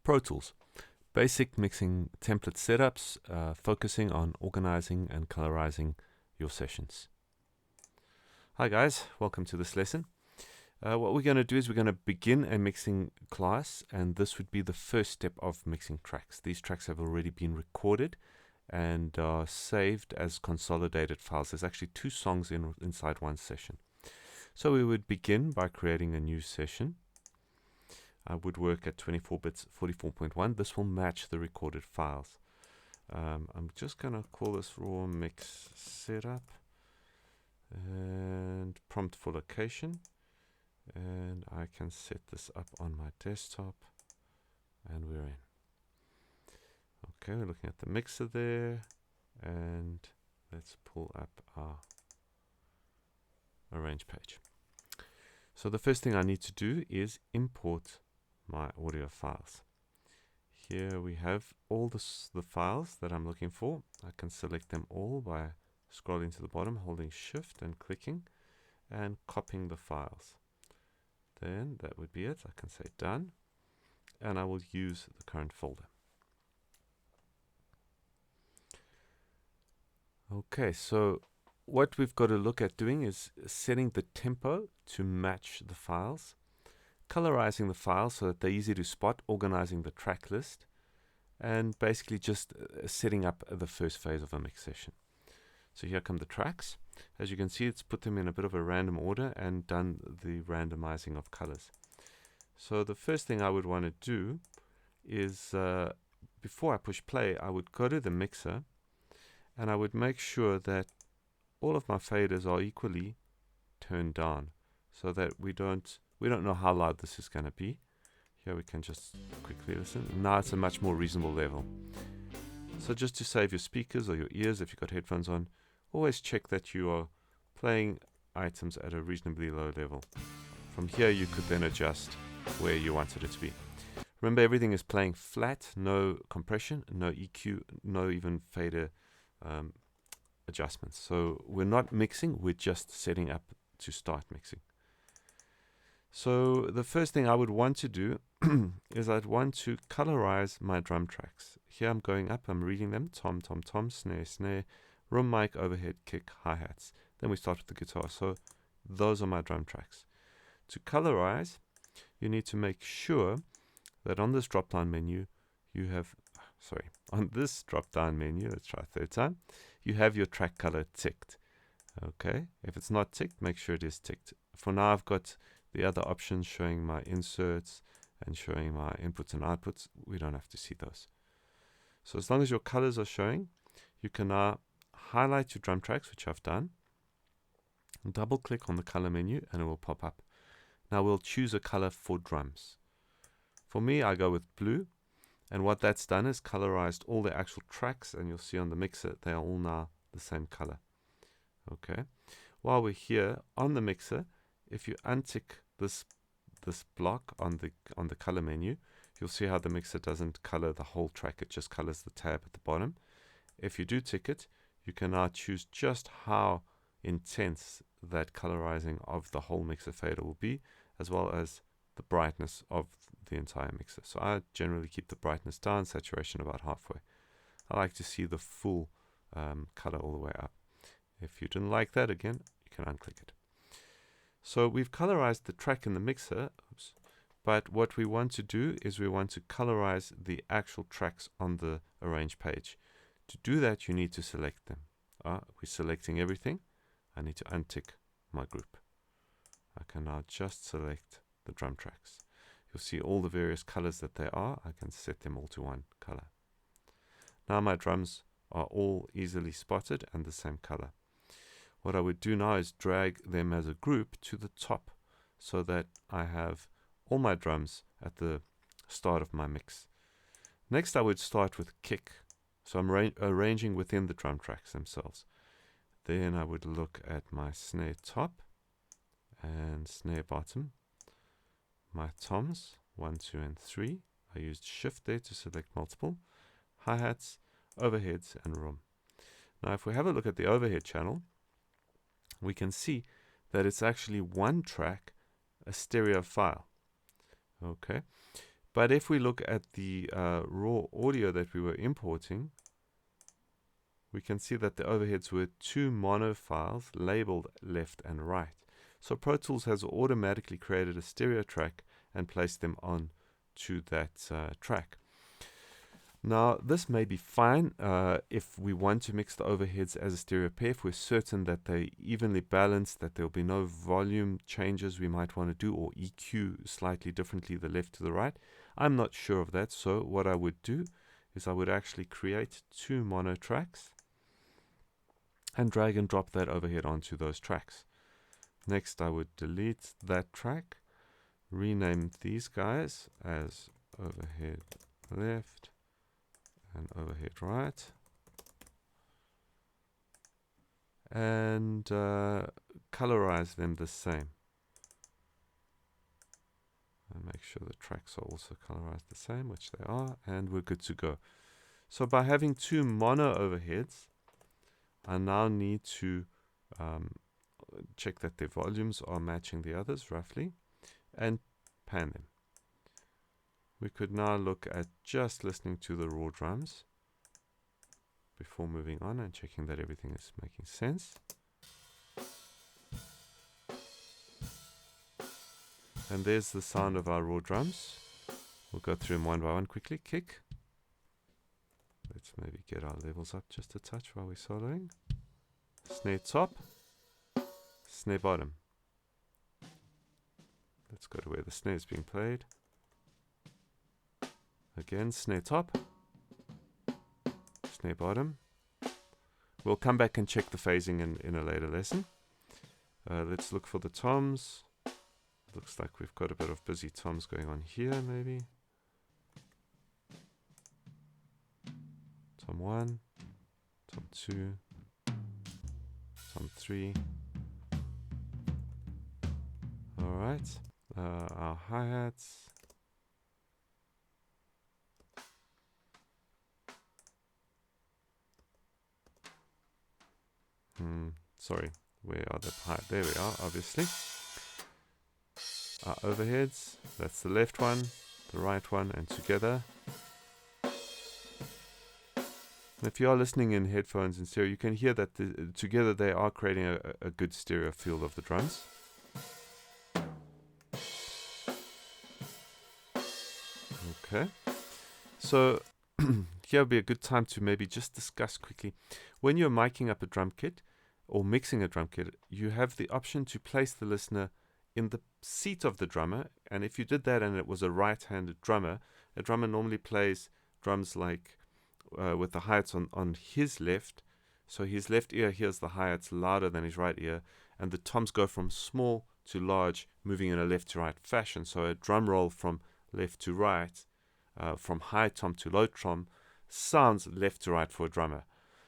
Pro Tools. Basic mixing template setups, focusing on organizing and colorizing your sessions. Hi guys, welcome to this lesson. What we're going to do is we're going to begin a mixing class, and this would be the first step of mixing tracks. These tracks have already been recorded and are saved as consolidated files. There's actually two songs inside one session. So we would begin by creating a new session. I would work at 24 bits 44.1. This will match the recorded files. I'm just going to call this raw mix setup and prompt for location. And I can set this up on my desktop, and we're in. Okay, we're looking at the mixer there, and let's pull up our arrange page. So the first thing I need to do is import my audio files. Here we have all the files that I'm looking for. I can select them all by scrolling to the bottom, holding shift and clicking, and copying the files. Then that would be it. I can say done, and I will use the current folder. Okay, so what we've got to look at doing is setting the tempo to match the files, colorizing the files so that they're easy to spot, organizing the track list, and basically just setting up the first phase of a mix session. So here come the tracks. As you can see, it's put them in a bit of a random order and done the randomizing of colors. So the first thing I would want to do is, before I push play, I would go to the mixer and I would make sure that all of my faders are equally turned down so that we don't know how loud this is going to be. Here we can just quickly listen. Now it's a much more reasonable level. So just to save your speakers or your ears if you've got headphones on, always check that you are playing items at a reasonably low level. From here you could then adjust where you wanted it to be. Remember, everything is playing flat, no compression, no EQ, no even fader adjustments. So we're not mixing, we're just setting up to start mixing. So the first thing I would want to do is I'd want to colorize my drum tracks. Here I'm going up, I'm reading them: tom, tom, tom, snare, snare, room mic, overhead, kick, hi-hats. Then we start with the guitar. So those are my drum tracks. To colorize, you need to make sure that on this drop-down menu, you have, on this drop-down menu, let's try a third time, you have your track color ticked. Okay, if it's not ticked, make sure it is ticked. For now, I've got the other options showing my inserts and showing my inputs and outputs. We don't have to see those. So as long as your colors are showing, you can now highlight your drum tracks, which I've done, and double click on the color menu and it will pop up. Now we'll choose a color for drums. For me, I go with blue, and what that's done is colorized all the actual tracks, and you'll see on the mixer they are all now the same color. Okay, while we're here on the mixer, if you untick this block on the color menu, you'll see how the mixer doesn't color the whole track, it just colors the tab at the bottom. If you do tick it, you can now choose just how intense that colorizing of the whole mixer fader will be, as well as the brightness of the entire mixer. So I generally keep the brightness down, saturation about halfway. I like to see the full color all the way up. If you didn't like that, again, you can unclick it. So we've colorized the track in the mixer, but what we want to do is we want to colorize the actual tracks on the arrange page. To do that, you need to select them. We're selecting everything. I need to untick my group. I can now just select the drum tracks. You'll see all the various colors that they are. I can set them all to one color. Now my drums are all easily spotted and the same color. What I would do now is drag them as a group to the top so that I have all my drums at the start of my mix. Next, I would start with kick. So I'm arranging within the drum tracks themselves. Then I would look at my snare top and snare bottom. My toms, 1, 2, and 3. I used shift there to select multiple. Hi-hats, overheads, and room. Now if we have a look at the overhead channel, we can see that it's actually one track, a stereo file. Okay, But if we look at the raw audio that we were importing, we can see that the overheads were 2 mono files labeled left and right. So Pro Tools has automatically created a stereo track and placed them on to that track. Now, this may be fine if we want to mix the overheads as a stereo pair, if we're certain that they're evenly balanced, that there'll be no volume changes we might want to do, or EQ slightly differently the left to the right. I'm not sure of that, so what I would do is I would actually create 2 mono tracks and drag and drop that overhead onto those tracks. Next, I would delete that track, rename these guys as overhead left and overhead right, and colorize them the same. And make sure the tracks are also colorized the same, which they are, and we're good to go. So by having 2 mono overheads, I now need to check that their volumes are matching the others roughly, and pan them. We could now look at just listening to the raw drums before moving on and checking that everything is making sense. And there's the sound of our raw drums. We'll go through them one by one quickly. Kick. Let's maybe get our levels up just a touch while we're soloing. Snare top. Snare bottom. Let's go to where the snare is being played. Again, snare top. Snare bottom. We'll come back and check the phasing in a later lesson. Let's look for the toms. Looks like we've got a bit of busy toms going on here, maybe. Tom 1, Tom 2, Tom 3. Alright, our hi-hats. Sorry, where are the hi? There we are, obviously. Our overheads, that's the left one, the right one, and together. And if you are listening in headphones in stereo, you can hear that together they are creating a good stereo feel of the drums. Okay, so here would be a good time to maybe just discuss quickly. When you're miking up a drum kit or mixing a drum kit, you have the option to place the listener in the seat of the drummer, and if you did that and it was a right-handed drummer, a drummer normally plays drums like with the hi-hats on his left, so his left ear hears the hi-hats louder than his right ear, and the toms go from small to large, moving in a left to right fashion. So a drum roll from left to right, from high tom to low tom, sounds left to right for a drummer.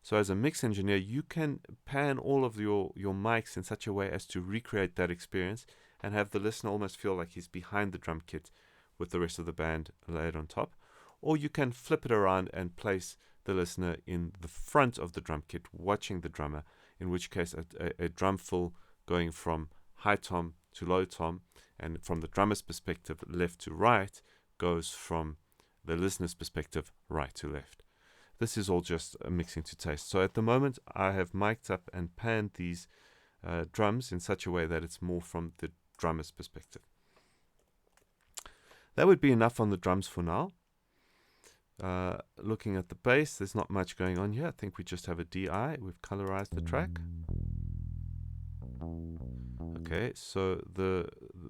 So as a mix engineer, you can pan all of your mics in such a way as to recreate that experience and have the listener almost feel like he's behind the drum kit with the rest of the band laid on top. Or you can flip it around and place the listener in the front of the drum kit, watching the drummer, in which case a drum fill going from high tom to low tom, and from the drummer's perspective, left to right, goes from the listener's perspective, right to left. This is all just mixing to taste. So at the moment, I have mic'd up and panned these drums in such a way that it's more from the drummer's perspective. That would be enough on the drums for now. Looking at the bass, there's not much going on here. I think we just have a DI. We've colorized the track. Okay, so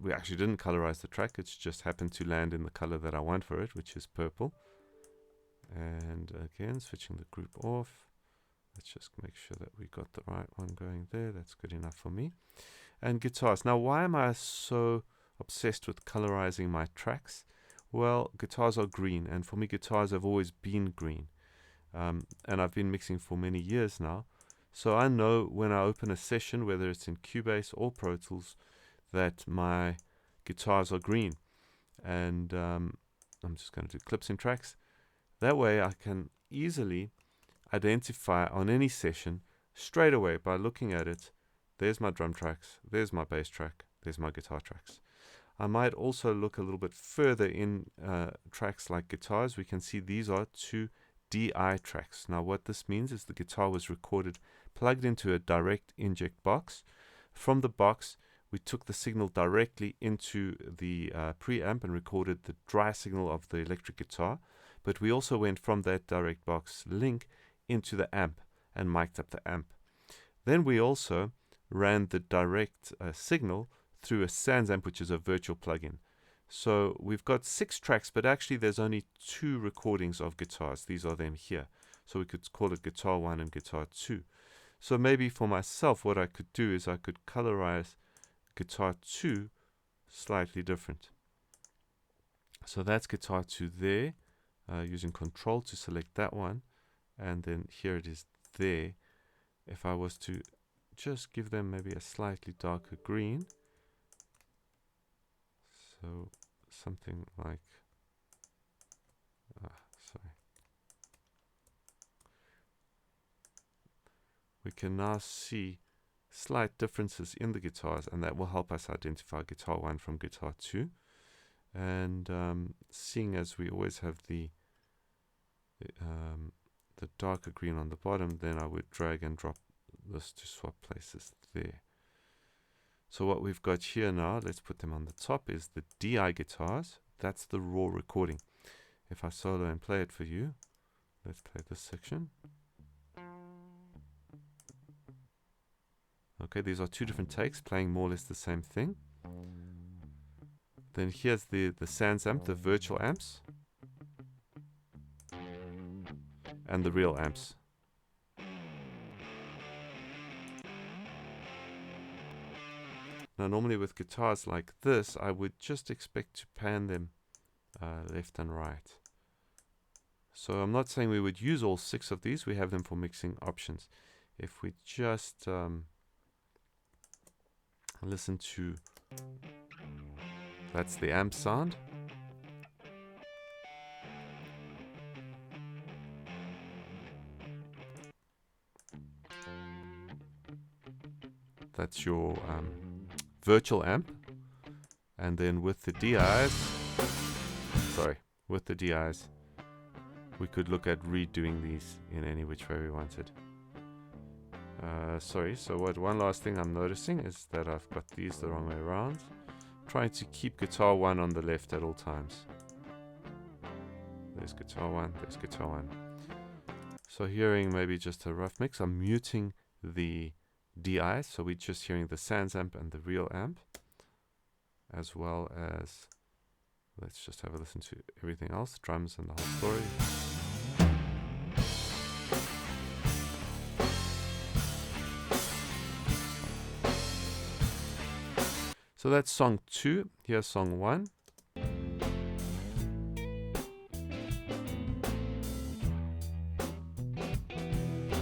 we actually didn't colorize the track. It's just happened to land in the color that I want for it, which is purple. And again, switching the group off. Let's just make sure that we got the right one going there. That's good enough for me. And guitars. Now, why am I so obsessed with colorizing my tracks? Well, guitars are green, and for me, guitars have always been green. And I've been mixing for many years now. So I know when I open a session, whether it's in Cubase or Pro Tools, that my guitars are green. And I'm just going to do clips and tracks. That way I can easily identify on any session straight away by looking at it. There's my drum tracks, there's my bass track, there's my guitar tracks. I might also look a little bit further in tracks like guitars. We can see these are 2 DI tracks. Now what this means is the guitar was recorded plugged into a direct inject box. From the box, we took the signal directly into the preamp and recorded the dry signal of the electric guitar. But we also went from that direct box link into the amp and mic'd up the amp. Then we also ran the direct signal through a SansAmp, which is a virtual plugin. So we've got 6 tracks, but actually there's only 2 recordings of guitars. These are them here. So we could call it guitar 1 and guitar 2. So maybe for myself, what I could do is I could colorize guitar 2 slightly different. So that's guitar 2 there, using control to select that one. And then here it is there. If I was to just give them maybe a slightly darker green, so something like, sorry. We can now see slight differences in the guitars, and that will help us identify guitar 1 from guitar 2. And seeing as we always have the darker green on the bottom, then I would drag and drop this to swap places there. So what we've got here now, let's put them on the top, is the DI guitars. That's the raw recording. If I solo and play it for you, let's play this section. Okay, these are 2 different takes playing more or less the same thing. Then here's the SansAmp, the virtual amps, and the real amps. Now normally with guitars like this, I would just expect to pan them left and right. So I'm not saying we would use all 6 of these, we have them for mixing options. If we just listen to, that's the amp sound. That's your virtual amp. And then with the DIs, we could look at redoing these in any which way we wanted. So one last thing I'm noticing is that I've got these the wrong way around. Trying to keep guitar 1 on the left at all times. There's guitar 1, there's guitar 1. So hearing maybe just a rough mix, I'm muting the DI, so we're just hearing the SansAmp and the real amp, as well as, let's just have a listen to everything else, drums and the whole story. So that's song 2, here's song 1.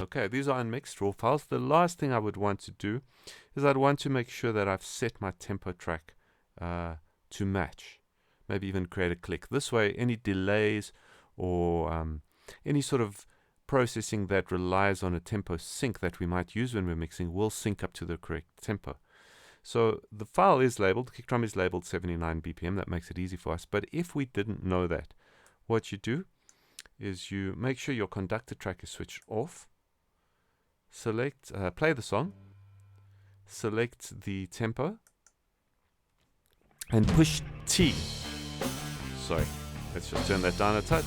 Okay, these are unmixed raw files. The last thing I would want to do is I'd want to make sure that I've set my tempo track to match. Maybe even create a click. This way, any delays or any sort of processing that relies on a tempo sync that we might use when we're mixing will sync up to the correct tempo. So the file is labeled, the kick drum is labeled 79 BPM. That makes it easy for us. But if we didn't know that, what you do is you make sure your conductor track is switched off. Select, play the song, select the tempo, and push T. Sorry, let's just turn that down a touch.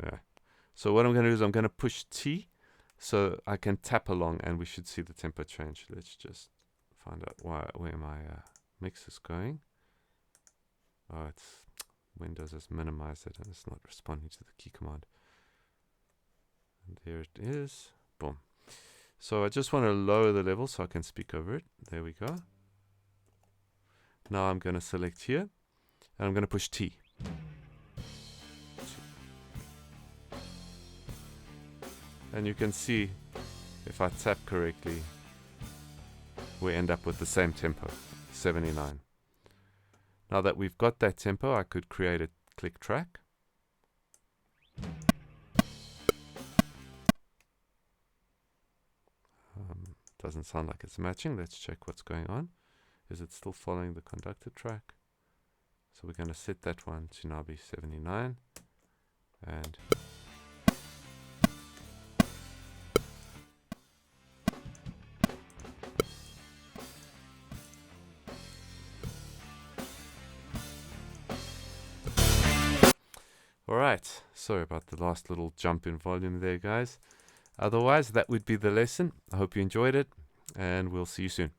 Yeah. So what I'm going to do is I'm going to push T so I can tap along and we should see the tempo change. Let's just find out where my mix is going. Oh, it's Windows has minimized it and it's not responding to the key command. And there it is. Boom. So I just want to lower the level so I can speak over it. There we go. Now I'm going to select here and I'm going to push T. And you can see if I tap correctly, we end up with the same tempo, 79. Now that we've got that tempo, I could create a click track. Doesn't sound like it's matching. Let's check what's going on. Is it still following the conductor track? So we're going to set that one to now be 79. And alright, sorry about the last little jump in volume there, guys. Otherwise, that would be the lesson. I hope you enjoyed it, and we'll see you soon.